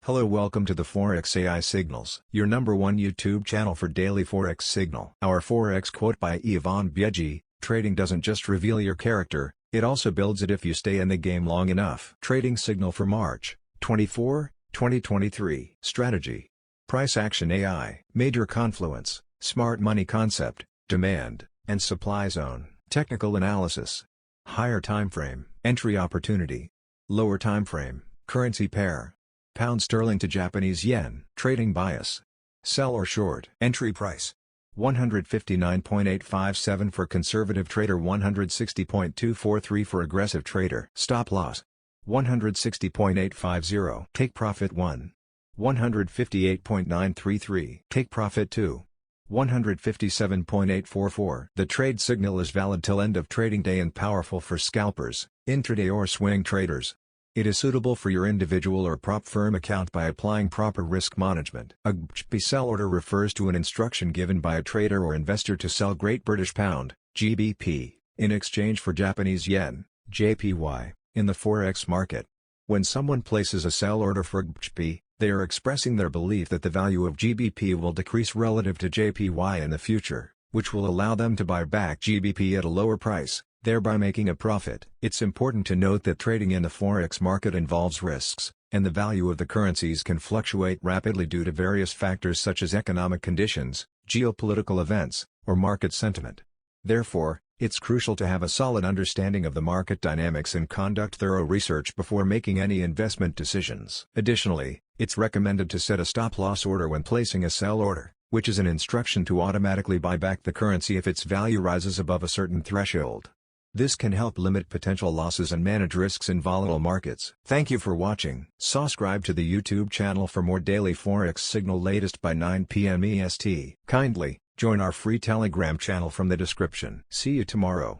Hello, welcome to the Forex AI Signals, your number one YouTube channel for daily Forex signal. Our Forex quote by GBPJPY, trading doesn't just reveal your character, it also builds it if you stay in the game long enough. Trading signal for March 24, 2023. Strategy. Price action AI. Major confluence, smart money concept, demand, and supply zone. Technical analysis. Higher time frame, entry opportunity. Lower time frame, currency pair. Pound sterling to Japanese yen. Trading bias. Sell or short. Entry price. 159.857 for conservative trader, 160.243 for aggressive trader. Stop loss. 160.850. Take profit 1. 158.933. Take profit 2. 157.844. The trade signal is valid till end of trading day and powerful for scalpers, intraday or swing traders. It is suitable for your individual or prop firm account by applying proper risk management. A GBPJPY sell order refers to an instruction given by a trader or investor to sell Great British Pound, GBP, in exchange for Japanese yen, JPY, in the Forex market. When someone places a sell order for GBPJPY, they are expressing their belief that the value of GBP will decrease relative to JPY in the future, which will allow them to buy back GBP at a lower price, thereby making a profit. It's important to note that trading in the Forex market involves risks, and the value of the currencies can fluctuate rapidly due to various factors such as economic conditions, geopolitical events, or market sentiment. Therefore, it's crucial to have a solid understanding of the market dynamics and conduct thorough research before making any investment decisions. Additionally, it's recommended to set a stop-loss order when placing a sell order, which is an instruction to automatically buy back the currency if its value rises above a certain threshold. This can help limit potential losses and manage risks in volatile markets. Thank you for watching. Subscribe to the YouTube channel for more daily Forex signal latest by 9 p.m. EST. Kindly join our free Telegram channel from the description. See you tomorrow.